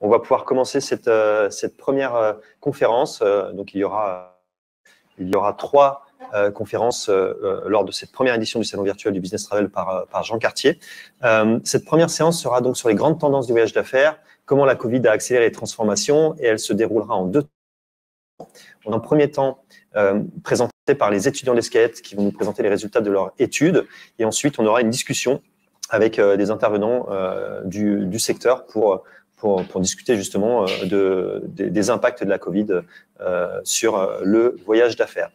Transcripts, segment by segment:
On va pouvoir commencer cette première conférence. Donc, il y aura 3 conférences lors de cette première édition du Salon virtuel du Business Travel par Jean Cartier. Cette première séance sera donc sur les grandes tendances du voyage d'affaires, comment la Covid a accéléré les transformations, et elle se déroulera en 2 temps. En premier temps, présenté par les étudiants d'Escaët qui vont nous présenter les résultats de leur étude, et ensuite on aura une discussion avec des intervenants du secteur pour discuter justement des impacts de la Covid sur le voyage d'affaires.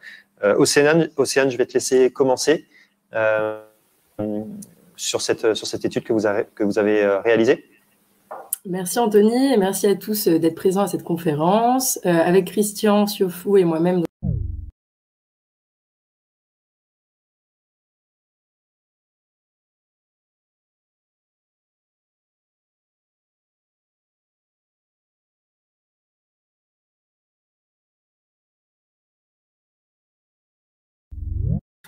Océane, je vais te laisser commencer sur cette étude que vous avez réalisée. Merci Anthony et merci à tous d'être présents à cette conférence. Avec Christian Siofou et moi-même,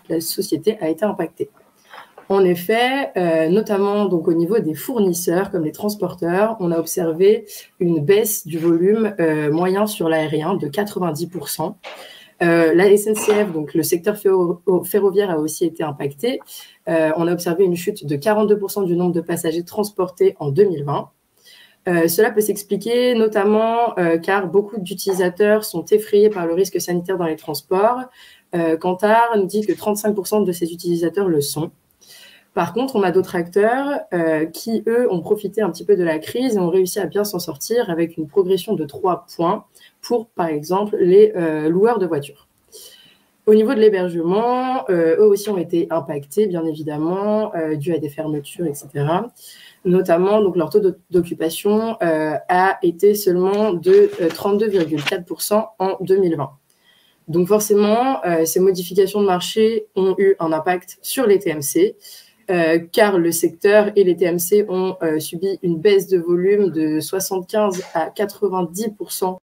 la société a été impactée. En effet, notamment donc au niveau des fournisseurs comme les transporteurs, on a observé une baisse du volume moyen sur l'aérien de 90%. La SNCF, donc le secteur ferroviaire, a aussi été impacté. On a observé une chute de 42% du nombre de passagers transportés en 2020. Cela peut s'expliquer notamment car beaucoup d'utilisateurs sont effrayés par le risque sanitaire dans les transports. Kantar nous dit que 35% de ces utilisateurs le sont. Par contre, on a d'autres acteurs qui, eux, ont profité un petit peu de la crise et ont réussi à bien s'en sortir avec une progression de 3 points pour, par exemple, les loueurs de voitures. Au niveau de l'hébergement, eux aussi ont été impactés, bien évidemment, dû à des fermetures, etc. Notamment, donc, leur taux d'occupation a été seulement de 32,4% en 2020. Donc forcément, ces modifications de marché ont eu un impact sur les TMC, car le secteur et les TMC ont subi une baisse de volume de 75 à 90%.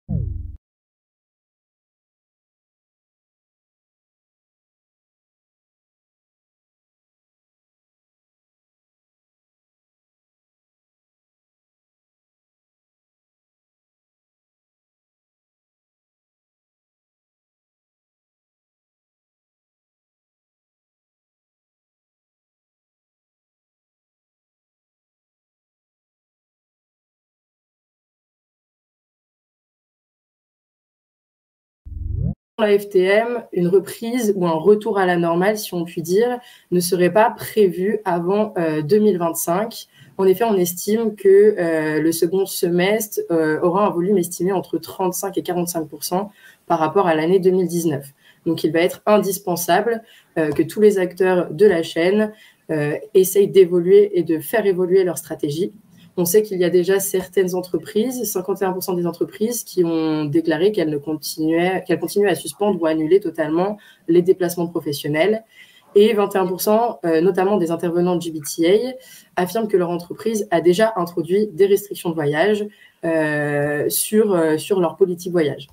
La FTM, une reprise ou un retour à la normale, si on peut dire, ne serait pas prévu avant 2025. En effet, on estime que le second semestre aura un volume estimé entre 35 et 45% par rapport à l'année 2019. Donc, il va être indispensable que tous les acteurs de la chaîne essayent d'évoluer et de faire évoluer leur stratégie. On sait qu'il y a déjà certaines entreprises, 51% des entreprises, qui ont déclaré qu'elles continuaient à suspendre ou à annuler totalement les déplacements professionnels. Et 21%, notamment des intervenants de GBTA, affirment que leur entreprise a déjà introduit des restrictions de voyage sur leur politique voyage.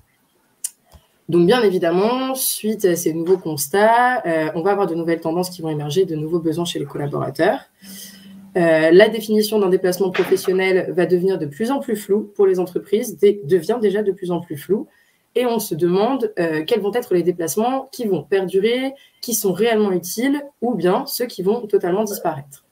Donc, bien évidemment, suite à ces nouveaux constats, on va avoir de nouvelles tendances qui vont émerger, de nouveaux besoins chez les collaborateurs. La définition d'un déplacement professionnel va devenir de plus en plus floue pour les entreprises, devient déjà de plus en plus floue, et on se demande quels vont être les déplacements qui vont perdurer, qui sont réellement utiles, ou bien ceux qui vont totalement disparaître.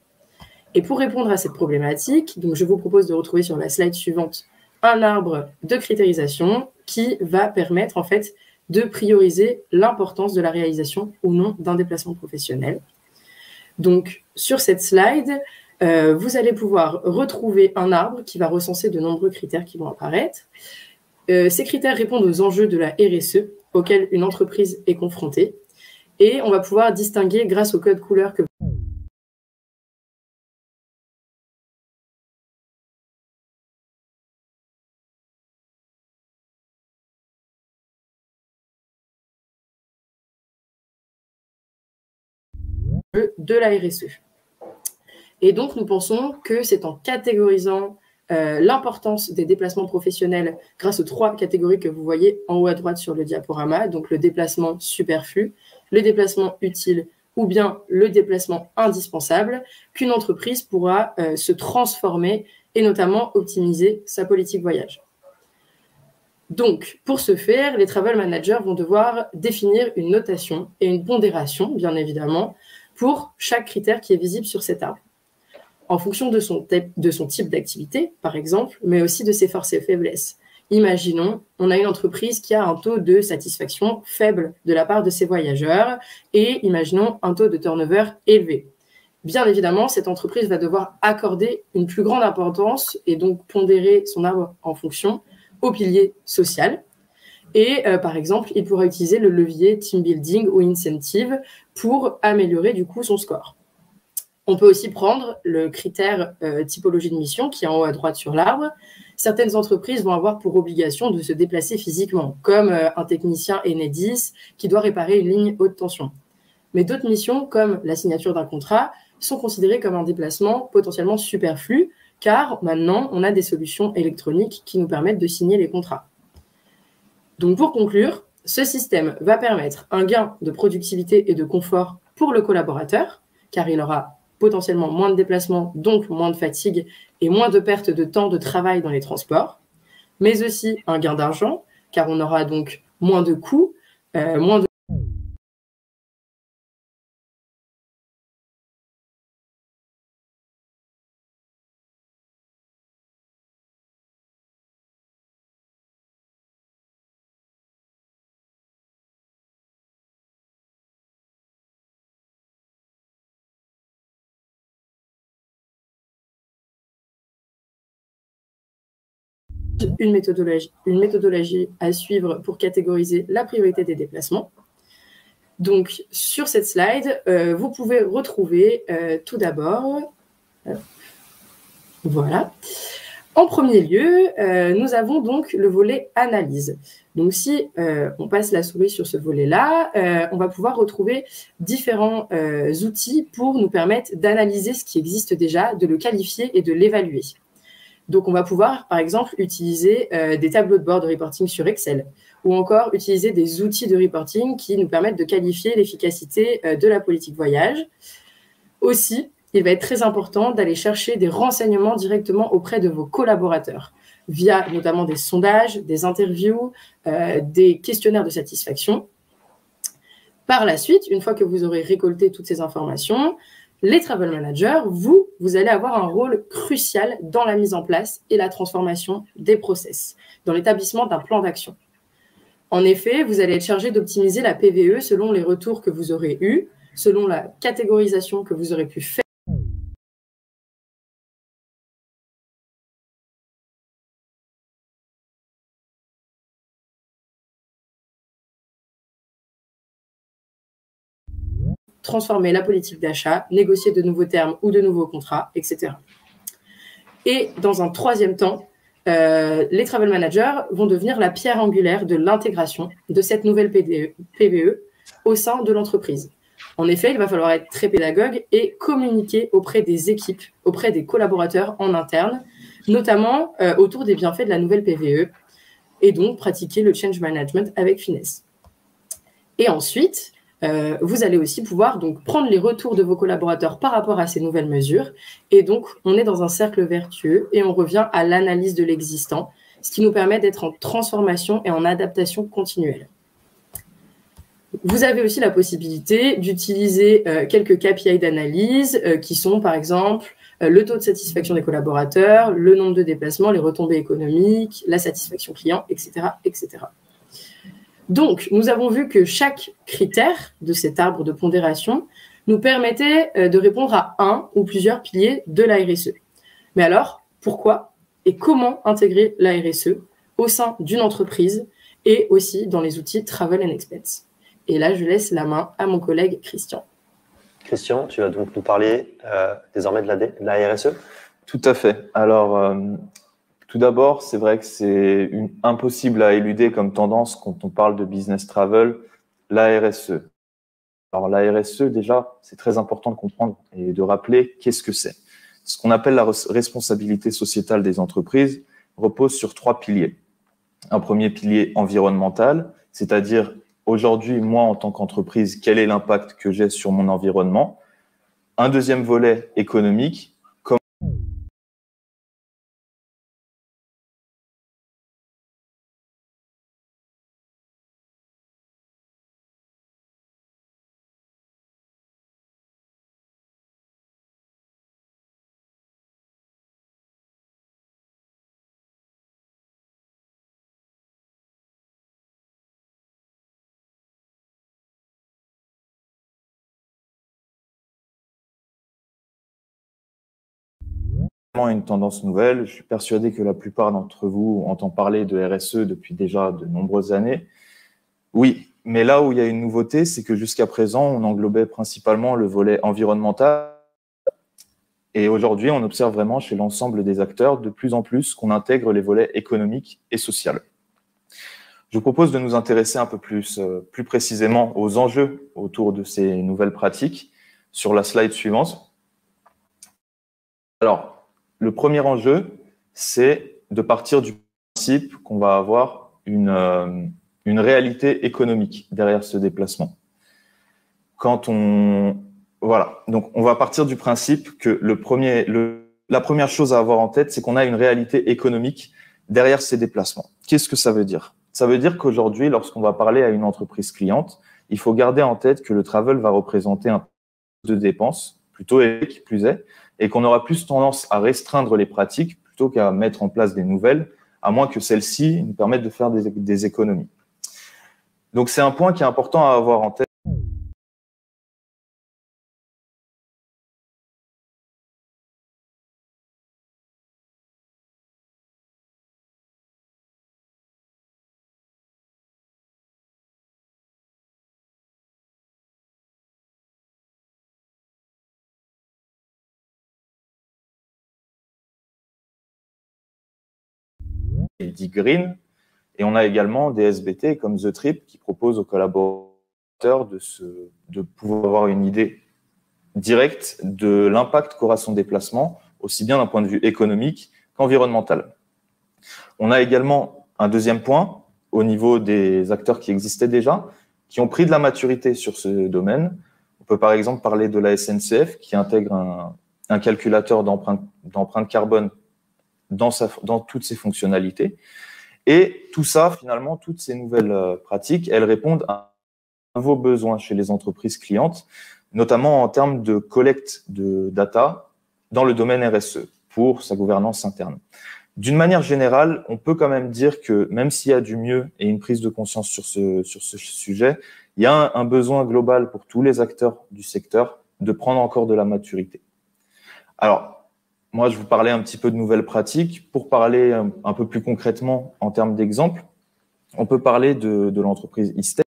Et pour répondre à cette problématique, donc je vous propose de retrouver sur la slide suivante un arbre de critérisation qui va permettre en fait de prioriser l'importance de la réalisation ou non d'un déplacement professionnel. Donc, sur cette slide, vous allez pouvoir retrouver un arbre qui va recenser de nombreux critères qui vont apparaître. Ces critères répondent aux enjeux de la RSE auxquels une entreprise est confrontée. Et on va pouvoir distinguer grâce au code couleur que de la RSE. Et donc, nous pensons que c'est en catégorisant l'importance des déplacements professionnels grâce aux 3 catégories que vous voyez en haut à droite sur le diaporama, donc le déplacement superflu, le déplacement utile ou bien le déplacement indispensable, qu'une entreprise pourra se transformer et notamment optimiser sa politique voyage. Donc, pour ce faire, les travel managers vont devoir définir une notation et une pondération, bien évidemment, pour chaque critère qui est visible sur cet arbre, en fonction de son type d'activité, par exemple, mais aussi de ses forces et faiblesses. Imaginons, on a une entreprise qui a un taux de satisfaction faible de la part de ses voyageurs et imaginons un taux de turnover élevé. Bien évidemment, cette entreprise va devoir accorder une plus grande importance et donc pondérer son arbre en fonction au pilier social. Et par exemple, il pourra utiliser le levier team building ou incentive pour améliorer du coup son score. On peut aussi prendre le critère typologie de mission qui est en haut à droite sur l'arbre. Certaines entreprises vont avoir pour obligation de se déplacer physiquement, comme un technicien Enedis qui doit réparer une ligne haute tension. Mais d'autres missions, comme la signature d'un contrat, sont considérées comme un déplacement potentiellement superflu, car maintenant, on a des solutions électroniques qui nous permettent de signer les contrats. Donc pour conclure, ce système va permettre un gain de productivité et de confort pour le collaborateur, car il aura potentiellement moins de déplacements, donc moins de fatigue et moins de perte de temps de travail dans les transports, mais aussi un gain d'argent, car on aura donc moins de coûts, moins de une méthodologie à suivre pour catégoriser la priorité des déplacements. Donc, sur cette slide, vous pouvez retrouver tout d'abord, voilà. En premier lieu, nous avons donc le volet analyse. Donc, si on passe la souris sur ce volet-là, on va pouvoir retrouver différents outils pour nous permettre d'analyser ce qui existe déjà, de le qualifier et de l'évaluer. Donc, on va pouvoir, par exemple, utiliser des tableaux de bord de reporting sur Excel ou encore utiliser des outils de reporting qui nous permettent de qualifier l'efficacité de la politique voyage. Aussi, il va être très important d'aller chercher des renseignements directement auprès de vos collaborateurs via notamment des sondages, des interviews, des questionnaires de satisfaction. Par la suite, une fois que vous aurez récolté toutes ces informations, les travel managers, vous allez avoir un rôle crucial dans la mise en place et la transformation des process, dans l'établissement d'un plan d'action. En effet, vous allez être chargé d'optimiser la PVE selon les retours que vous aurez eus, selon la catégorisation que vous aurez pu faire. Transformer la politique d'achat, négocier de nouveaux termes ou de nouveaux contrats, etc. Et dans un troisième temps, les travel managers vont devenir la pierre angulaire de l'intégration de cette nouvelle PVE au sein de l'entreprise. En effet, il va falloir être très pédagogue et communiquer auprès des équipes, auprès des collaborateurs en interne, notamment autour des bienfaits de la nouvelle PVE, et donc pratiquer le change management avec finesse. Et ensuite, vous allez aussi pouvoir donc prendre les retours de vos collaborateurs par rapport à ces nouvelles mesures. Et donc, on est dans un cercle vertueux et on revient à l'analyse de l'existant, ce qui nous permet d'être en transformation et en adaptation continuelle. Vous avez aussi la possibilité d'utiliser quelques KPI d'analyse qui sont, par exemple, le taux de satisfaction des collaborateurs, le nombre de déplacements, les retombées économiques, la satisfaction client, etc., etc. Donc, nous avons vu que chaque critère de cet arbre de pondération nous permettait de répondre à un ou plusieurs piliers de la RSE. Mais alors, pourquoi et comment intégrer la RSE au sein d'une entreprise et aussi dans les outils Travel and Expense? Et là, je laisse la main à mon collègue Christian. Christian, tu vas donc nous parler désormais de la RSE? Tout à fait. Alors, tout d'abord, c'est vrai que c'est impossible à éluder comme tendance quand on parle de business travel, la RSE. Alors, la RSE, déjà, c'est très important de comprendre et de rappeler qu'est-ce que c'est. Ce qu'on appelle la responsabilité sociétale des entreprises repose sur 3 piliers. Un premier pilier environnemental, c'est-à-dire aujourd'hui, moi, en tant qu'entreprise, quel est l'impact que j'ai sur mon environnement? Un deuxième volet économique, une tendance nouvelle. Je suis persuadé que la plupart d'entre vous entendent parler de RSE depuis déjà de nombreuses années. Oui, mais là où il y a une nouveauté, c'est que jusqu'à présent, on englobait principalement le volet environnemental. Et aujourd'hui, on observe vraiment chez l'ensemble des acteurs de plus en plus qu'on intègre les volets économiques et sociaux. Je vous propose de nous intéresser un peu plus précisément aux enjeux autour de ces nouvelles pratiques sur la slide suivante. Alors, le premier enjeu, c'est de partir du principe qu'on va avoir une réalité économique derrière ce déplacement. Voilà, donc on va partir du principe que la première chose à avoir en tête, c'est qu'on a une réalité économique derrière ces déplacements. Qu'est-ce que ça veut dire? Ça veut dire qu'aujourd'hui, lorsqu'on va parler à une entreprise cliente, il faut garder en tête que le travel va représenter un de dépenses, plutôt élevé qui plus est, et qu'on aura plus tendance à restreindre les pratiques plutôt qu'à mettre en place des nouvelles, à moins que celles-ci nous permettent de faire des économies. Donc c'est un point qui est important à avoir en tête. Dit green, et on a également des SBT comme The Trip qui proposent aux collaborateurs de pouvoir avoir une idée directe de l'impact qu'aura son déplacement, aussi bien d'un point de vue économique qu'environnemental. On a également un deuxième point au niveau des acteurs qui existaient déjà, qui ont pris de la maturité sur ce domaine. On peut par exemple parler de la SNCF qui intègre un calculateur d'empreinte carbone dans toutes ses fonctionnalités. Et tout ça, finalement, toutes ces nouvelles pratiques, elles répondent à un nouveau besoin chez les entreprises clientes, notamment en termes de collecte de data dans le domaine RSE pour sa gouvernance interne. D'une manière générale, on peut quand même dire que même s'il y a du mieux et une prise de conscience sur ce sujet, il y a un besoin global pour tous les acteurs du secteur de prendre encore de la maturité. Alors, moi, je vous parlais un petit peu de nouvelles pratiques. Pour parler un peu plus concrètement en termes d'exemple, on peut parler de l'entreprise Istec.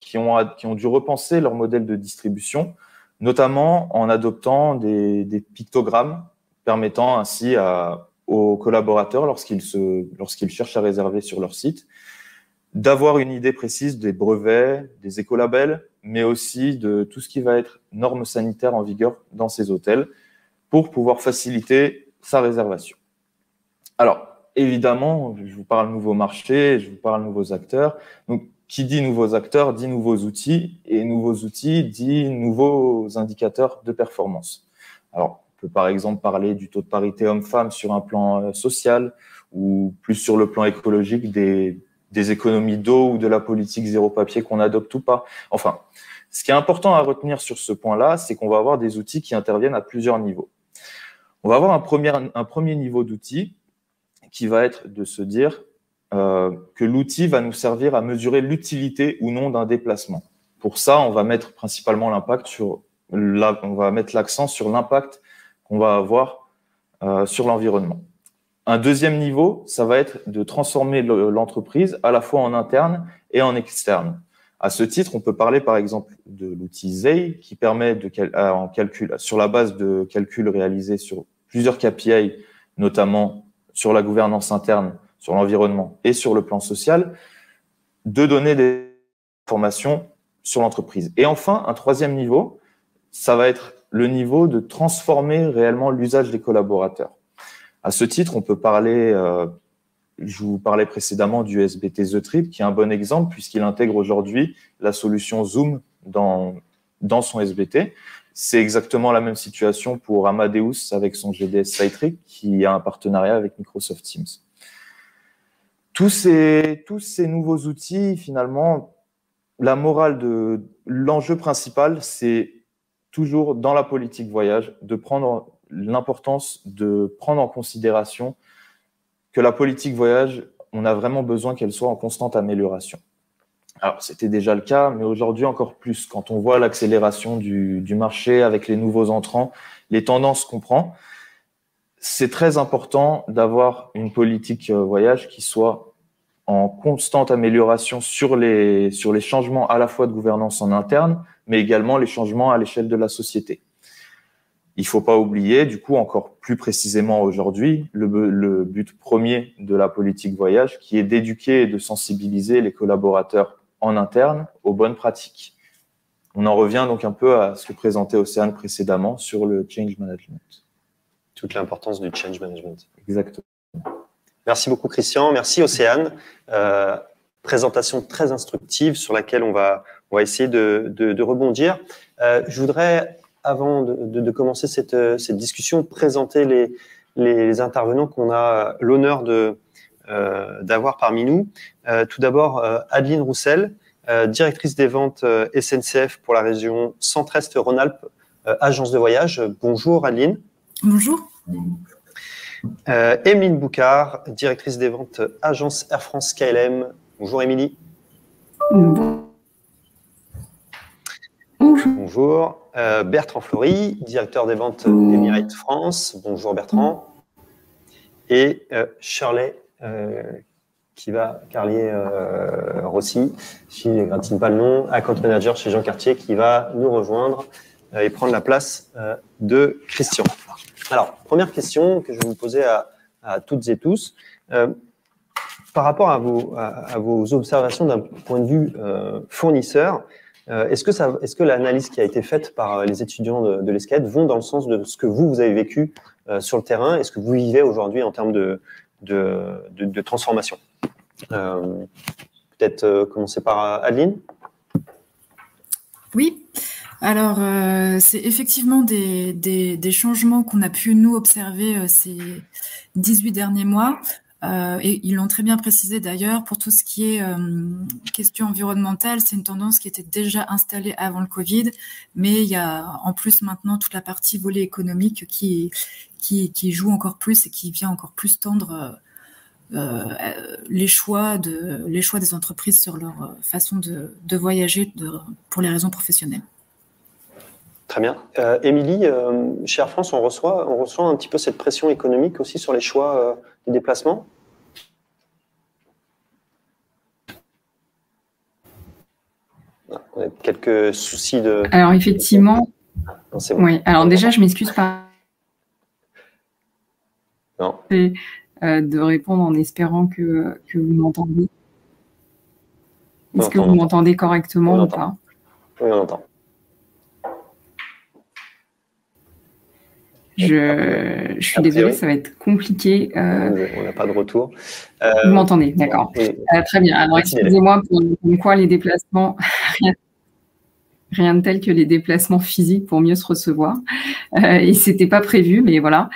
Qui ont dû repenser leur modèle de distribution, notamment en adoptant des pictogrammes permettant ainsi aux collaborateurs, lorsqu'ils cherchent à réserver sur leur site, d'avoir une idée précise des brevets, des écolabels, mais aussi de tout ce qui va être normes sanitaires en vigueur dans ces hôtels pour pouvoir faciliter sa réservation. Alors, évidemment, je vous parle nouveaux marchés, je vous parle nouveaux acteurs. Donc, qui dit nouveaux acteurs dit nouveaux outils, et nouveaux outils dit nouveaux indicateurs de performance. Alors, on peut par exemple parler du taux de parité homme-femme sur un plan social, ou plus sur le plan écologique des économies d'eau ou de la politique zéro papier qu'on adopte ou pas. Enfin, ce qui est important à retenir sur ce point-là, c'est qu'on va avoir des outils qui interviennent à plusieurs niveaux. On va avoir un premier niveau d'outils qui va être de se dire que l'outil va nous servir à mesurer l'utilité ou non d'un déplacement. Pour ça, on va mettre principalement on va mettre l'accent sur l'impact qu'on va avoir sur l'environnement. Un deuxième niveau, ça va être de transformer l'entreprise à la fois en interne et en externe. À ce titre, on peut parler par exemple de l'outil ZEI qui permet sur la base de calculs réalisés sur plusieurs KPI, notamment sur la gouvernance interne, sur l'environnement et sur le plan social, de donner des informations sur l'entreprise. Et enfin, un troisième niveau, ça va être le niveau de transformer réellement l'usage des collaborateurs. À ce titre, on peut parler, je vous parlais précédemment du SBT The Trip, qui est un bon exemple puisqu'il intègre aujourd'hui la solution Zoom dans son SBT. C'est exactement la même situation pour Amadeus avec son GDS Sidetree qui a un partenariat avec Microsoft Teams. Tous ces nouveaux outils, finalement, la morale de l'enjeu principal, c'est toujours dans la politique voyage de prendre l'importance de prendre en considération que la politique voyage, on a vraiment besoin qu'elle soit en constante amélioration. Alors, c'était déjà le cas, mais aujourd'hui encore plus. Quand on voit l'accélération du marché avec les nouveaux entrants, les tendances qu'on prend, c'est très important d'avoir une politique voyage qui soit en constante amélioration sur les changements à la fois de gouvernance en interne, mais également les changements à l'échelle de la société. Il ne faut pas oublier, du coup, encore plus précisément aujourd'hui, le but premier de la politique voyage, qui est d'éduquer et de sensibiliser les collaborateurs en interne aux bonnes pratiques. On en revient donc un peu à ce que présentait Océane précédemment sur le change management. Toute l'importance du change management. Exactement. Merci beaucoup, Christian. Merci, Océane. Présentation très instructive sur laquelle on va essayer de rebondir. Je voudrais, avant de commencer cette discussion, présenter les intervenants qu'on a l'honneur d'avoir parmi nous. Tout d'abord, Adeline Roussel, directrice des ventes SNCF pour la région Centre-Est Rhône-Alpes, agence de voyage. Bonjour, Adeline. Bonjour. Émilie Boucard, directrice des ventes agence Air France KLM. Bonjour Émilie. Bonjour. Bonjour. Bertrand Flory, directeur des ventes Emirates France. Bonjour Bertrand. Et Shirley Rossi, je ne gratine pas le nom, account manager chez Jean Cartier, qui va nous rejoindre et prendre la place de Christian. Alors, première question que je vais vous poser à toutes et tous. Par rapport à vos observations d'un point de vue fournisseur, est-ce que l'analyse qui a été faite par les étudiants de l'ESCAET vont dans le sens de ce que vous avez vécu sur le terrain et ce que vous vivez aujourd'hui en termes de transformation? Peut-être commencer par Adeline. Oui. Alors, c'est effectivement des changements qu'on a pu, nous, observer ces 18 derniers mois. Et ils l'ont très bien précisé d'ailleurs, pour tout ce qui est question environnementale, c'est une tendance qui était déjà installée avant le Covid, mais il y a en plus maintenant toute la partie volet économique qui joue encore plus et qui vient encore plus tendre les choix des entreprises sur leur façon de voyager pour les raisons professionnelles. Très bien. Émilie, chez Air France, on reçoit un petit peu cette pression économique aussi sur les choix des déplacements? On a quelques soucis de… Alors, effectivement… Non, c'est bon. Oui, alors déjà, je m'excuse pas de répondre en espérant que vous m'entendez. Est-ce que vous m'entendez correctement ou pas? Oui, on entend. Je suis désolée, ça va être compliqué. On n'a pas de retour. Vous m'entendez, d'accord. Oui. Très bien. Alors, excusez-moi pour quoi les déplacements, rien de tel que les déplacements physiques pour mieux se recevoir. Et c'était pas prévu, mais voilà.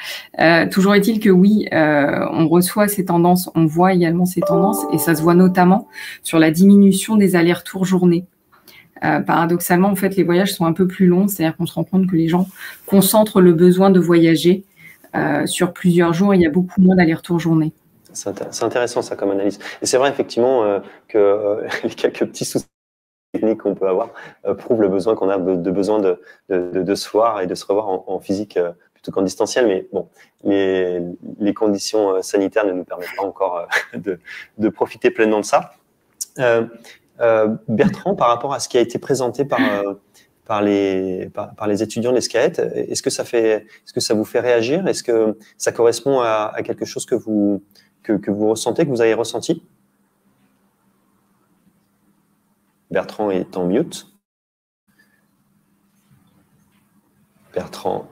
Toujours est-il que oui, on reçoit ces tendances, on voit également ces tendances, et ça se voit notamment sur la diminution des allers-retours journée. Paradoxalement, en fait, les voyages sont un peu plus longs, c'est-à-dire qu'on se rend compte que les gens concentrent le besoin de voyager sur plusieurs jours, et il y a beaucoup moins d'allers-retours journée. C'est intéressant ça comme analyse. Et c'est vrai effectivement que les quelques petits soucis techniques qu'on peut avoir prouvent le besoin qu'on a besoin de se voir et de se revoir en physique plutôt qu'en distanciel. Mais bon, les conditions sanitaires ne nous permettent pas encore de profiter pleinement de ça. Bertrand, par rapport à ce qui a été présenté par les étudiants de l'ESCAET, est-ce que ça vous fait réagir? Est-ce que ça correspond à quelque chose que vous ressentez, que vous avez ressenti? Bertrand est en mute. Bertrand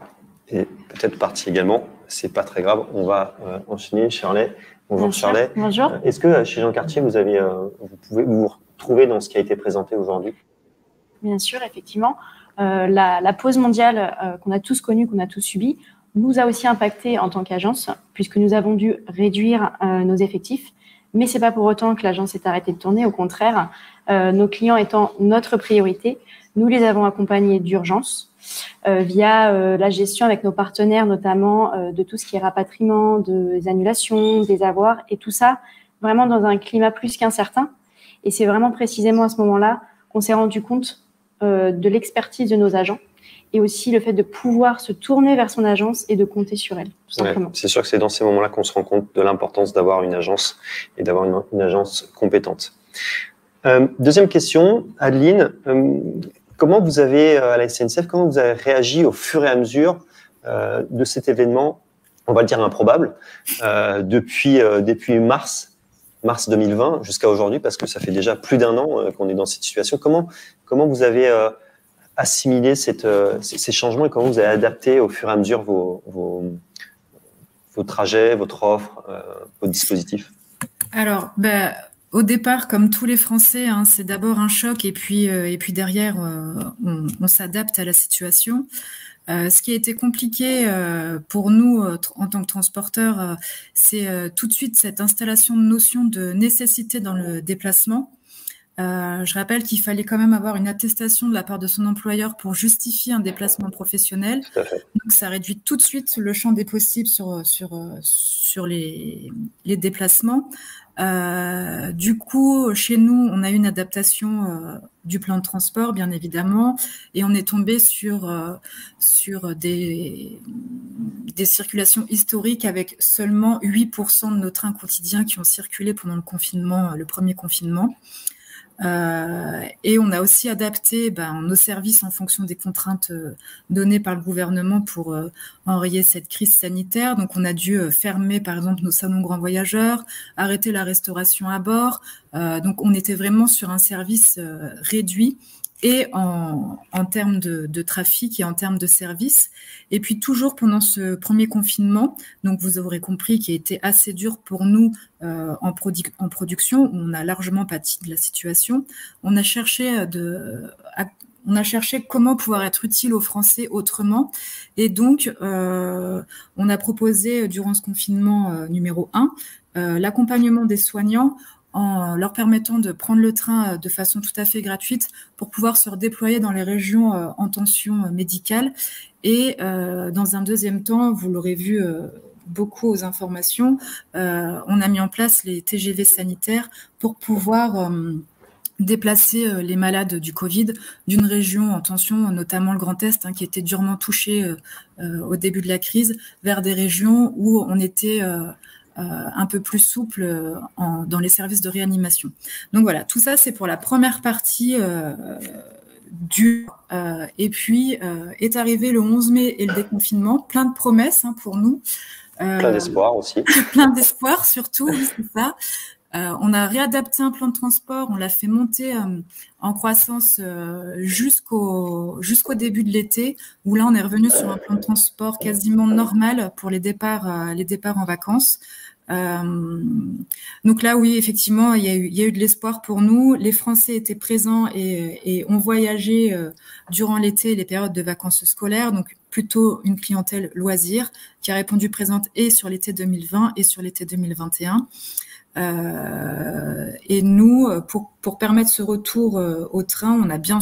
est peut-être parti également. C'est pas très grave. On va enchaîner. Shirley. Bonjour Shirley. Bonjour. Est-ce que chez Jean Cartier, vous pouvez vous retrouver dans ce qui a été présenté aujourd'hui? Bien sûr, effectivement. la pause mondiale qu'on a tous connue, qu'on a tous subie, nous a aussi impacté en tant qu'agence, puisque nous avons dû réduire nos effectifs. Mais ce n'est pas pour autant que l'agence s'est arrêtée de tourner. Au contraire, nos clients étant notre priorité, nous les avons accompagnés d'urgence via la gestion avec nos partenaires, notamment de tout ce qui est rapatriement, des annulations, des avoirs, et tout ça vraiment dans un climat plus qu'incertain. Et c'est vraiment précisément à ce moment-là qu'on s'est rendu compte de l'expertise de nos agents et aussi le fait de pouvoir se tourner vers son agence et de compter sur elle, tout simplement. Ouais, c'est sûr que c'est dans ces moments-là qu'on se rend compte de l'importance d'avoir une agence et d'avoir une agence compétente. Deuxième question, Adeline, comment vous avez, à la SNCF, comment vous avez réagi au fur et à mesure de cet événement, on va le dire improbable, depuis mars 2020 jusqu'à aujourd'hui, parce que ça fait déjà plus d'1 an qu'on est dans cette situation. Comment vous avez assimilé ces changements et comment vous avez adapté au fur et à mesure vos trajets, votre offre, votre dispositif? Alors, au départ, comme tous les Français, hein, c'est d'abord un choc et puis derrière, on s'adapte à la situation. Ce qui a été compliqué pour nous en tant que transporteurs, c'est tout de suite cette installation de notion de nécessité dans le déplacement. Je rappelle qu'il fallait quand même avoir une attestation de la part de son employeur pour justifier un déplacement professionnel. Tout à fait. Donc, ça réduit tout de suite le champ des possibles sur les déplacements. Du coup, chez nous, on a eu une adaptation du plan de transport, bien évidemment, et on est tombé sur des circulations historiques avec seulement 8% de nos trains quotidiens qui ont circulé pendant le confinement, le premier confinement. Et on a aussi adapté nos services en fonction des contraintes données par le gouvernement pour enrayer cette crise sanitaire. Donc, on a dû fermer, par exemple, nos salons grands voyageurs, arrêter la restauration à bord. Donc, on était vraiment sur un service réduit et en termes de trafic et en termes de services. Et puis toujours pendant ce premier confinement, donc vous aurez compris qu'il a été assez dur pour nous en production, où on a largement pâti de la situation. On a cherché comment pouvoir être utile aux Français autrement. Et donc, on a proposé durant ce confinement numéro 1 l'accompagnement des soignants en leur permettant de prendre le train de façon tout à fait gratuite pour pouvoir se redéployer dans les régions en tension médicale. Et dans un deuxième temps, vous l'aurez vu beaucoup aux informations, on a mis en place les TGV sanitaires pour pouvoir déplacer les malades du Covid d'une région en tension, notamment le Grand Est, qui était durement touché au début de la crise, vers des régions où on était un peu plus souple dans les services de réanimation. Donc voilà, tout ça c'est pour la première partie et puis est arrivé le 11 mai et le déconfinement, plein de promesses pour nous. Plein d'espoir aussi. Plein d'espoir surtout, oui, c'est ça. On a réadapté un plan de transport, on l'a fait monter en croissance jusqu'au début de l'été, où là on est revenu sur un plan de transport quasiment normal pour les départs en vacances. Donc là, oui, effectivement, il y a eu de l'espoir pour nous. Les Français étaient présents et ont voyagé durant l'été et les périodes de vacances scolaires, donc plutôt une clientèle loisir qui a répondu présente et sur l'été 2020 et sur l'été 2021. Et nous, pour permettre ce retour au train, on a bien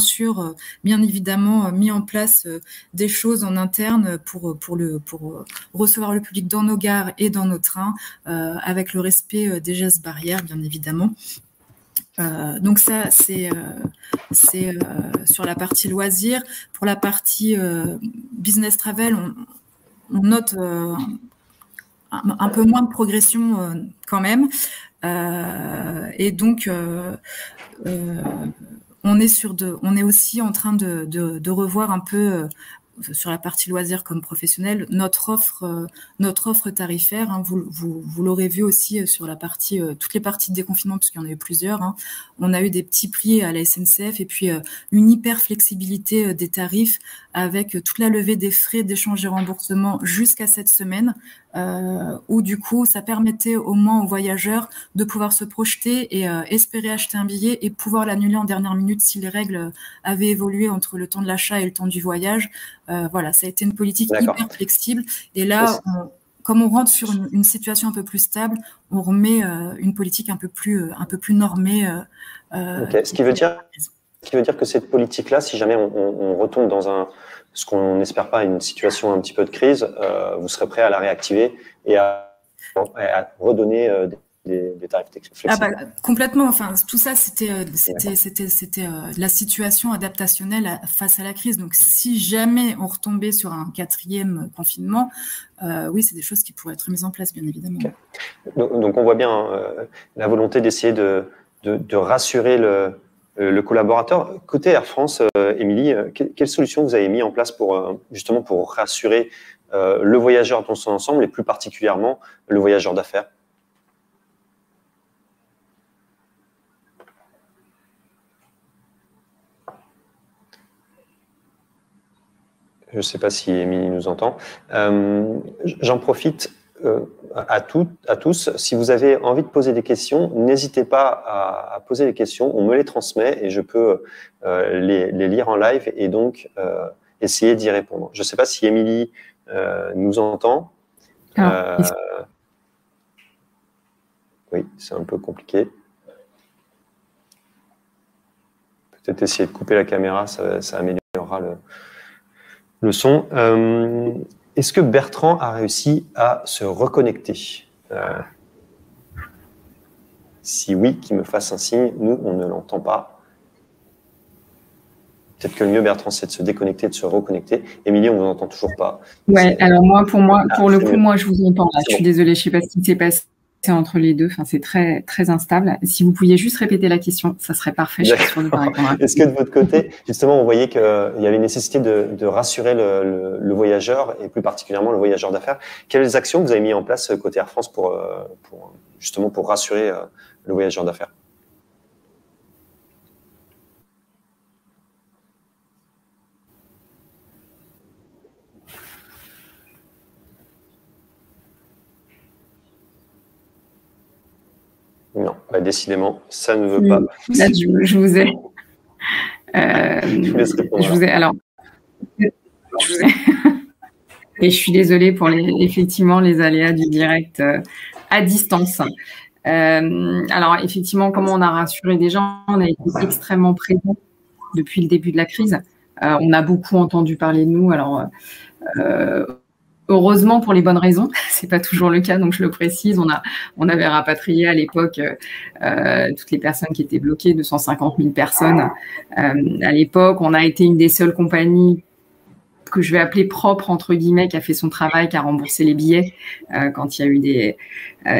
évidemment mis en place des choses en interne pour recevoir le public dans nos gares et dans nos trains, avec le respect des gestes barrières, bien évidemment. Donc ça, c'est sur la partie loisirs. Pour la partie business travel, on note un peu moins de progression quand même. Et donc, on est aussi en train de revoir un peu sur la partie loisirs comme professionnel notre offre tarifaire. Vous l'aurez vu aussi sur la partie toutes les parties de déconfinement, puisqu'il y en a eu plusieurs. On a eu des petits prix à la SNCF et puis une hyper flexibilité des tarifs avec toute la levée des frais d'échange et remboursement jusqu'à cette semaine. où du coup, ça permettait au moins aux voyageurs de pouvoir se projeter et espérer acheter un billet et pouvoir l'annuler en dernière minute si les règles avaient évolué entre le temps de l'achat et le temps du voyage. Voilà, ça a été une politique hyper flexible. Et là, comme on rentre sur une situation un peu plus stable, on remet une politique un peu plus normée. Ce qui veut dire que cette politique-là, si jamais on retombe dans ce qu'on n'espère pas, une situation un petit peu de crise, vous serez prêt à la réactiver et à redonner des tarifs flexibles. Complètement. Enfin, tout ça, c'était la situation adaptationnelle face à la crise. Donc, si jamais on retombait sur un 4e confinement, oui, c'est des choses qui pourraient être mises en place, bien évidemment. Donc on voit bien la volonté d'essayer de rassurer le collaborateur. Côté Air France, Émilie, quelle solution vous avez mis en place justement pour rassurer le voyageur dans son ensemble et plus particulièrement le voyageur d'affaires? Je ne sais pas si Émilie nous entend. J'en profite à tous. Si vous avez envie de poser des questions, n'hésitez pas à poser les questions. On me les transmet et je peux les lire en live et donc essayer d'y répondre. Je ne sais pas si Émilie nous entend. Oui, c'est un peu compliqué. Peut-être essayer de couper la caméra, ça améliorera le son. Est-ce que Bertrand a réussi à se reconnecter? Si oui, qu'il me fasse un signe. Nous, on ne l'entend pas. Peut-être que le mieux, Bertrand, c'est de se déconnecter, de se reconnecter. Émilie, on ne vous entend toujours pas. Ouais, alors pour le coup, moi, je vous entends. Là. Je suis désolée, je ne sais pas ce qui s'est passé entre les deux. Enfin, c'est très, très instable. Si vous pouviez juste répéter la question, ça serait parfait. Je suis sûre de pas répondre. Est-ce que de votre côté, justement, on voyait qu'il y avait nécessité de rassurer le voyageur et plus particulièrement le voyageur d'affaires? Quelles actions vous avez mis en place côté Air France pour rassurer le voyageur d'affaires? Non, décidément, ça ne veut pas. Là, je vous ai. Je vous laisse répondre. Alors, et je suis désolée pour effectivement les aléas du direct à distance. Alors, effectivement, comment on a rassuré des gens? On a été extrêmement présents depuis le début de la crise. On a beaucoup entendu parler de nous. Alors, heureusement pour les bonnes raisons, c'est pas toujours le cas, donc je le précise. On avait rapatrié à l'époque toutes les personnes qui étaient bloquées, 250 000 personnes. À l'époque, on a été une des seules compagnies que je vais appeler propre entre guillemets, qui a fait son travail, qui a remboursé les billets quand il y a eu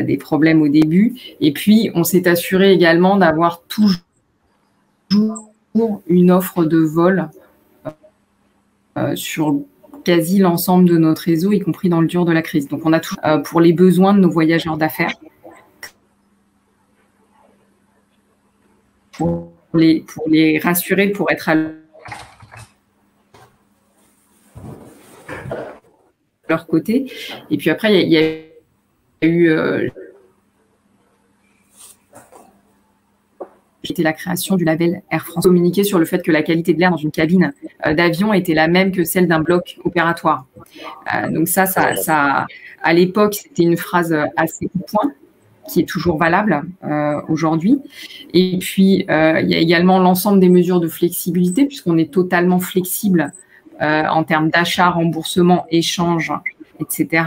des problèmes au début. Et puis, on s'est assuré également d'avoir toujours une offre de vol sur quasi l'ensemble de notre réseau, y compris dans le dur de la crise. Donc, on a tout pour les besoins de nos voyageurs d'affaires, pour les rassurer, pour être à leur côté. Et puis après, il y a eu c'était la création du label Air France, communiqué sur le fait que la qualité de l'air dans une cabine d'avion était la même que celle d'un bloc opératoire. Donc ça, à l'époque, c'était une phrase assez au point, qui est toujours valable aujourd'hui. Et puis, il y a également l'ensemble des mesures de flexibilité, puisqu'on est totalement flexible en termes d'achat, remboursement, échange, etc.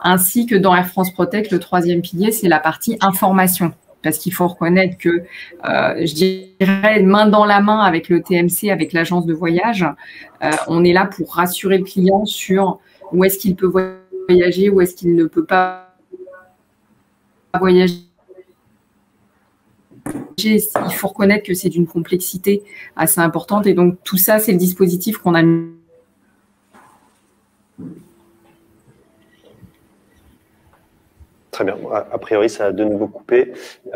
Ainsi que dans Air France Protect, le 3e pilier, c'est la partie information. Parce qu'il faut reconnaître que, je dirais, main dans la main avec le TMC, avec l'agence de voyage, on est là pour rassurer le client sur où est-ce qu'il peut voyager, où est-ce qu'il ne peut pas voyager. Il faut reconnaître que c'est d'une complexité assez importante. Et donc, tout ça, c'est le dispositif qu'on a mis. Très bien. A priori, ça a de nouveau coupé.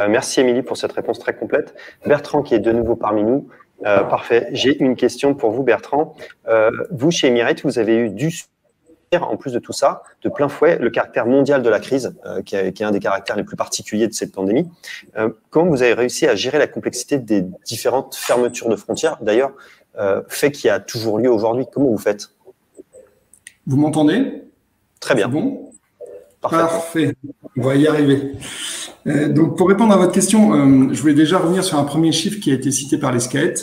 Merci, Émilie, pour cette réponse très complète. Bertrand, qui est de nouveau parmi nous. Parfait. J'ai une question pour vous, Bertrand. Vous, chez Emirates, vous avez eu du en plus de tout ça, de plein fouet, le caractère mondial de la crise, qui est un des caractères les plus particuliers de cette pandémie. Comment vous avez réussi à gérer la complexité des différentes fermetures de frontières, d'ailleurs, fait qu'il y a toujours lieu aujourd'hui? Comment vous faites? Vous m'entendez? Très bien. Bon. Parfait. On va y arriver. Donc, pour répondre à votre question, je voulais déjà revenir sur un premier chiffre qui a été cité par les SCAET,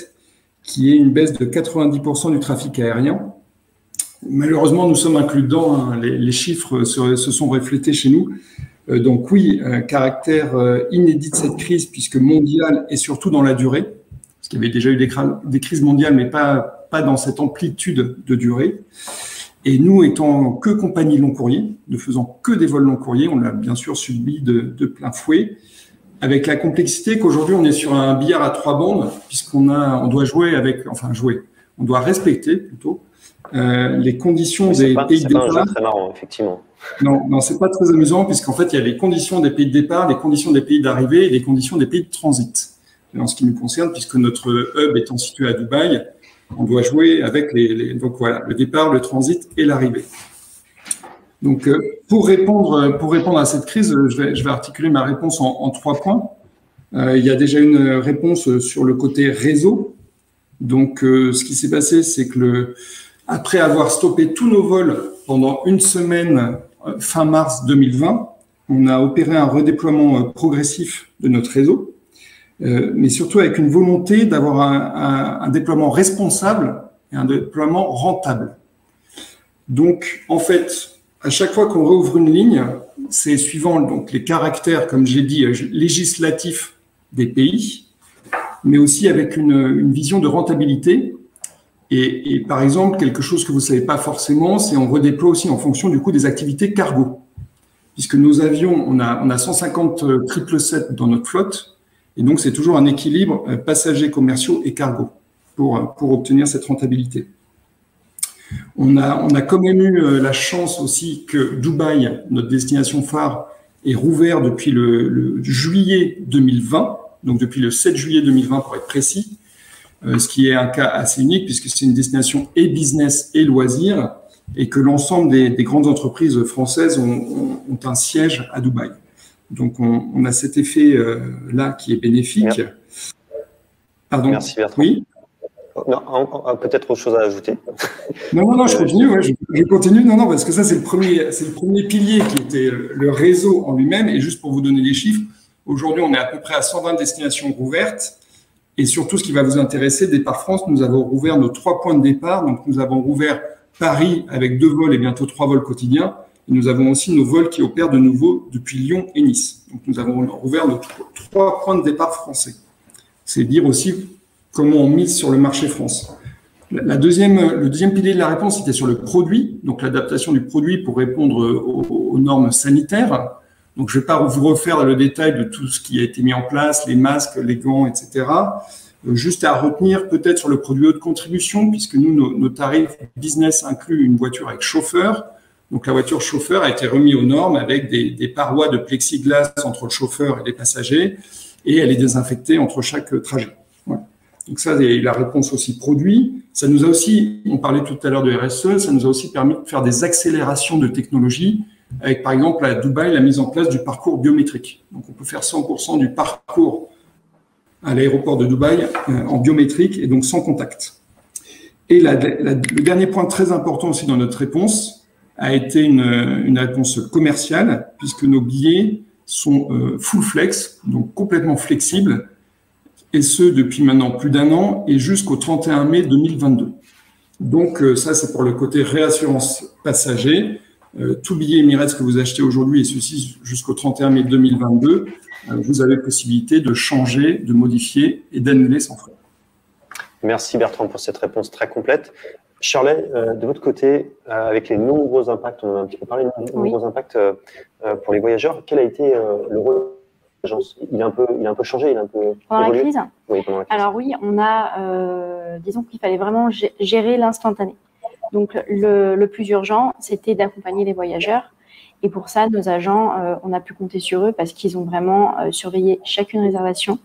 qui est une baisse de 90% du trafic aérien. Malheureusement, nous sommes inclus dedans, hein. Les chiffres se sont reflétés chez nous. Donc oui, caractère inédit de cette crise, puisque mondiale et surtout dans la durée, parce qu'il y avait déjà eu des crises mondiales, mais pas dans cette amplitude de durée. Et nous, étant que compagnie long courrier, ne faisant que des vols long courrier, on l'a bien sûr subi de plein fouet, avec la complexité qu'aujourd'hui, on est sur un billard à 3 bandes, on doit on doit respecter plutôt les conditions des pays de départ. C'est pas un jeu très marrant, effectivement. Non, c'est pas très amusant, puisqu'en fait, il y a les conditions des pays de départ, les conditions des pays d'arrivée et les conditions des pays de transit. Et en ce qui nous concerne, puisque notre hub étant situé à Dubaï, on doit jouer avec donc voilà, le départ, le transit et l'arrivée. Donc, pour répondre à cette crise, je vais articuler ma réponse en 3 points. Il y a déjà une réponse sur le côté réseau. Donc, ce qui s'est passé, c'est que après avoir stoppé tous nos vols pendant une semaine, fin mars 2020, on a opéré un redéploiement progressif de notre réseau, mais surtout avec une volonté d'avoir un déploiement responsable et un déploiement rentable. Donc, en fait, à chaque fois qu'on réouvre une ligne, c'est suivant donc les caractères, comme j'ai dit, législatifs des pays, mais aussi avec une vision de rentabilité. Et par exemple, quelque chose que vous ne savez pas forcément, c'est on redéploie aussi en fonction du coup des activités cargo. Puisque nos avions, on a 150 777 dans notre flotte, et donc c'est toujours un équilibre passagers, commerciaux et cargo pour obtenir cette rentabilité. On a quand même eu la chance aussi que Dubaï, notre destination phare, est rouvert depuis le juillet 2020, donc depuis le 7 juillet 2020 pour être précis, ce qui est un cas assez unique puisque c'est une destination et business et loisirs et que l'ensemble des grandes entreprises françaises ont un siège à Dubaï. Donc on a cet effet là qui est bénéfique. Merci. Pardon. Merci Bertrand. Oui. Non, peut-être autre chose à ajouter. Non, je continue. Ouais, je continue. Non, parce que ça, c'est le premier pilier qui était le réseau en lui-même. Et juste pour vous donner les chiffres, aujourd'hui, on est à peu près à 120 destinations rouvertes. Et surtout, ce qui va vous intéresser, Départ France, nous avons rouvert nos 3 points de départ. Donc, nous avons rouvert Paris avec 2 vols et bientôt 3 vols quotidiens. Et nous avons aussi nos vols qui opèrent de nouveau depuis Lyon et Nice. Donc, nous avons rouvert nos 3 points de départ français. C'est dire aussi comment on mise sur le marché France. Le deuxième pilier de la réponse était sur le produit, donc l'adaptation du produit pour répondre aux normes sanitaires. Donc, je ne vais pas vous refaire le détail de tout ce qui a été mis en place, les masques, les gants, etc. Juste à retenir peut-être sur le produit haute contribution, puisque nous, nos tarifs business incluent une voiture avec chauffeur. Donc, la voiture chauffeur a été remise aux normes avec des parois de plexiglas entre le chauffeur et les passagers, et elle est désinfectée entre chaque trajet. Voilà. Donc ça, c'est la réponse aussi produit. Ça nous a aussi, on parlait tout à l'heure de RSE, ça nous a aussi permis de faire des accélérations de technologie avec, par exemple, à Dubaï, la mise en place du parcours biométrique. Donc, on peut faire 100% du parcours à l'aéroport de Dubaï en biométrique et donc sans contact. Et le dernier point très important aussi dans notre réponse a été une réponse commerciale puisque nos billets sont full flex, donc complètement flexibles, et ce, depuis maintenant plus d'1 an et jusqu'au 31 mai 2022. Donc, ça, c'est pour le côté réassurance passager. Tout billet Emirates que vous achetez aujourd'hui, et ceci jusqu'au 31 mai 2022, vous avez possibilité de changer, de modifier et d'annuler sans frais. Merci Bertrand pour cette réponse très complète. Shirley, de votre côté, avec les nombreux impacts, on en a un petit peu parlé, les nombreux impacts pour les voyageurs, quel a été le rôle de l'agence? Il a un peu changé, il a un peu pendant évolué. La crise. Oui, pendant la crise. Alors oui, on a, disons qu'il fallait vraiment gérer l'instantané. Donc le plus urgent, c'était d'accompagner les voyageurs. Et pour ça, nos agents, on a pu compter sur eux parce qu'ils ont vraiment surveillé chacune réservation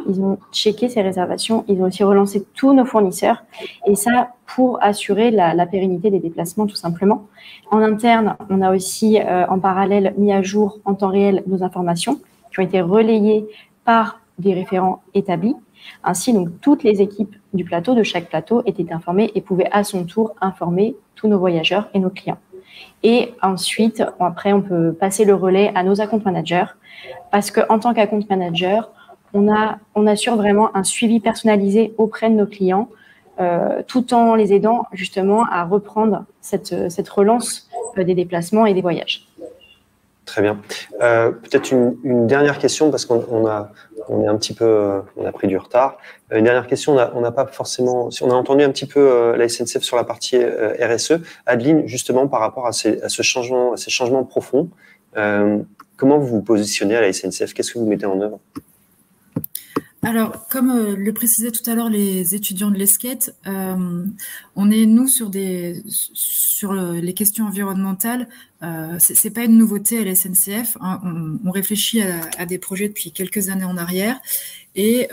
ils ont checké ces réservations, ils ont aussi relancé tous nos fournisseurs, et ça pour assurer la pérennité des déplacements tout simplement. En interne, on a aussi en parallèle mis à jour en temps réel nos informations qui ont été relayées par des référents établis. Ainsi, donc, toutes les équipes du plateau, de chaque plateau, étaient informées et pouvaient à son tour informer tous nos voyageurs et nos clients. Et ensuite, après, on peut passer le relais à nos account managers parce qu'en tant qu'account manager, on assure vraiment un suivi personnalisé auprès de nos clients tout en les aidant justement à reprendre cette relance des déplacements et des voyages. Très bien. Peut-être une dernière question parce qu'on est un petit peu, on a pris du retard. Une dernière question, on n'a pas forcément, si on a entendu un petit peu la SNCF sur la partie RSE. Adeline, justement par rapport à ces changements profonds, comment vous vous positionnez à la SNCF? Qu'est-ce que vous mettez en œuvre? Alors, comme le précisaient tout à l'heure les étudiants de l'ESCET, on est, nous, sur les questions environnementales. C'est pas une nouveauté à la SNCF. Hein, on réfléchit à des projets depuis quelques années en arrière. Et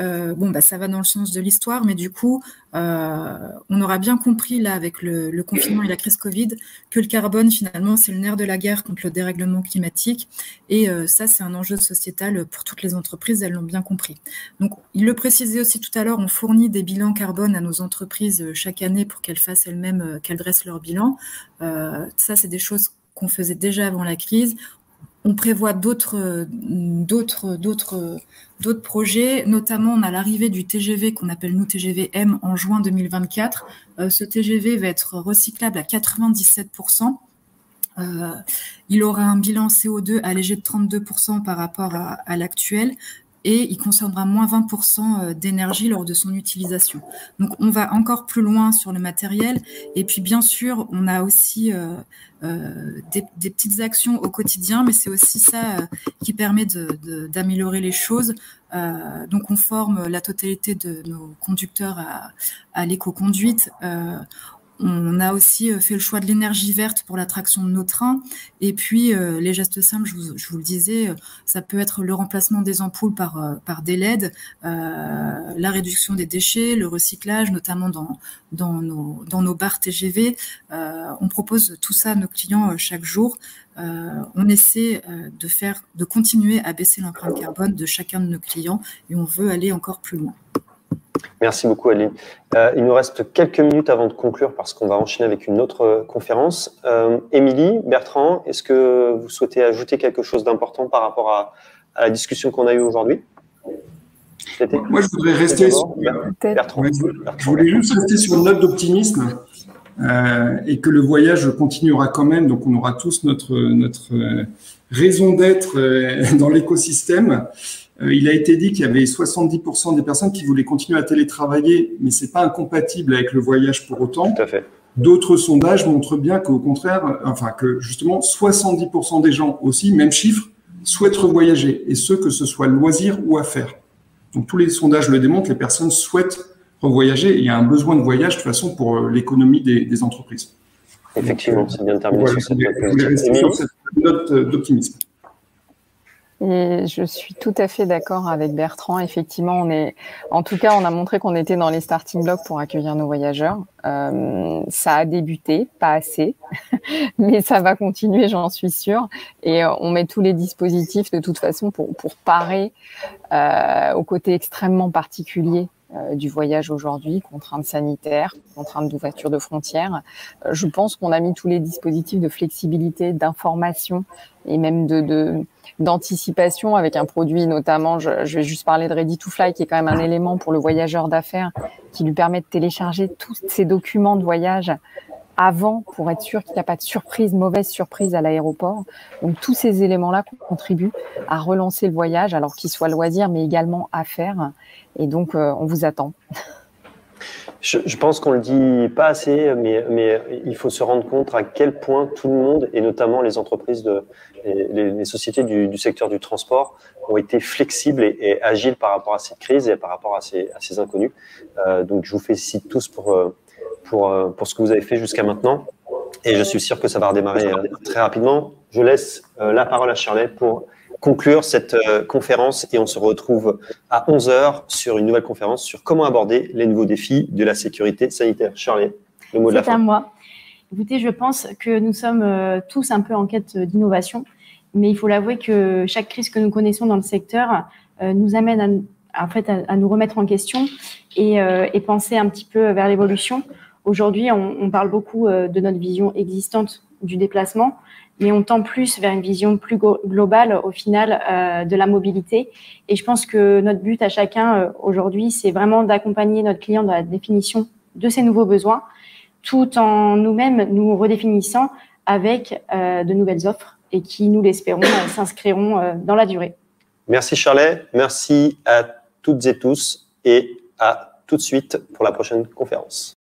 ça va dans le sens de l'histoire, mais du coup, on aura bien compris là avec le confinement et la crise Covid que le carbone finalement c'est le nerf de la guerre contre le dérèglement climatique. Et ça c'est un enjeu sociétal pour toutes les entreprises, elles l'ont bien compris. Donc il le précisait aussi tout à l'heure, on fournit des bilans carbone à nos entreprises chaque année pour qu'elles fassent elles-mêmes, qu'elles dressent leur bilan. Ça c'est des choses qu'on faisait déjà avant la crise. On prévoit d'autres projets, notamment on a l'arrivée du TGV qu'on appelle nous TGV M en juin 2024. Ce TGV va être recyclable à 97%. Il aura un bilan CO2 allégé de 32% par rapport à l'actuel. Et il consommera moins 20% d'énergie lors de son utilisation. Donc, on va encore plus loin sur le matériel. Et puis, bien sûr, on a aussi des petites actions au quotidien, mais c'est aussi ça qui permet d'améliorer les choses. Donc, on forme la totalité de nos conducteurs à l'éco-conduite. On a aussi fait le choix de l'énergie verte pour l'attraction de nos trains. Et puis, les gestes simples, je vous le disais, ça peut être le remplacement des ampoules par des LED, la réduction des déchets, le recyclage, notamment dans nos bars TGV. On propose tout ça à nos clients chaque jour. On essaie de continuer à baisser l'empreinte carbone de chacun de nos clients et on veut aller encore plus loin. Merci beaucoup, Adeline. Il nous reste quelques minutes avant de conclure parce qu'on va enchaîner avec une autre conférence. Émilie, Bertrand, est-ce que vous souhaitez ajouter quelque chose d'important par rapport à la discussion qu'on a eue aujourd'hui? Moi, je voudrais rester sur… Bertrand. Je voulais juste rester sur une note d'optimisme et que le voyage continuera quand même. Donc, on aura tous notre raison d'être dans l'écosystème. Il a été dit qu'il y avait 70% des personnes qui voulaient continuer à télétravailler, mais c'est pas incompatible avec le voyage pour autant. Tout à fait. D'autres sondages montrent bien qu'au contraire, que justement 70% des gens aussi, même chiffre, souhaitent revoyager, et ce que ce soit loisir ou affaires. Donc tous les sondages le démontrent, les personnes souhaitent revoyager, et il y a un besoin de voyage de toute façon pour l'économie des entreprises. Effectivement, c'est bien terminé voilà, sur cette note d'optimisme. Et je suis tout à fait d'accord avec Bertrand. Effectivement, en tout cas, on a montré qu'on était dans les starting blocks pour accueillir nos voyageurs. Ça a débuté, pas assez, mais ça va continuer, j'en suis sûre. Et on met tous les dispositifs de toute façon pour parer au côté extrêmement particulier du voyage aujourd'hui, contraintes sanitaires, contraintes d'ouverture de frontières. Je pense qu'on a mis tous les dispositifs de flexibilité, d'information et même d'anticipation avec un produit notamment, je vais juste parler de Ready to Fly qui est quand même un élément pour le voyageur d'affaires qui lui permet de télécharger tous ses documents de voyage avant pour être sûr qu'il n'y a pas de surprise, mauvaise surprise à l'aéroport. Donc tous ces éléments-là contribuent à relancer le voyage alors qu'il soit loisir mais également affaires. Et donc on vous attend. Je pense qu'on le dit pas assez, mais il faut se rendre compte à quel point tout le monde, et notamment les entreprises, les sociétés du secteur du transport, ont été flexibles et agiles par rapport à cette crise et par rapport à ces inconnus. Donc je vous félicite tous pour ce que vous avez fait jusqu'à maintenant, et je suis sûr que ça va redémarrer très rapidement. Je laisse la parole à Shirley pour conclure cette conférence et on se retrouve à 11h sur une nouvelle conférence sur comment aborder les nouveaux défis de la sécurité sanitaire. Shirley, le mot de la fin. C'est à moi. Écoutez, je pense que nous sommes tous un peu en quête d'innovation, mais il faut l'avouer que chaque crise que nous connaissons dans le secteur nous amène à nous remettre en question et penser un petit peu vers l'évolution. Aujourd'hui, on parle beaucoup de notre vision existante du déplacement, mais on tend plus vers une vision plus globale, au final, de la mobilité. Et je pense que notre but à chacun, aujourd'hui, c'est vraiment d'accompagner notre client dans la définition de ses nouveaux besoins, tout en nous-mêmes nous redéfinissant avec de nouvelles offres et qui, nous l'espérons, s'inscriront dans la durée. Merci Shirley, merci à toutes et tous et à tout de suite pour la prochaine conférence.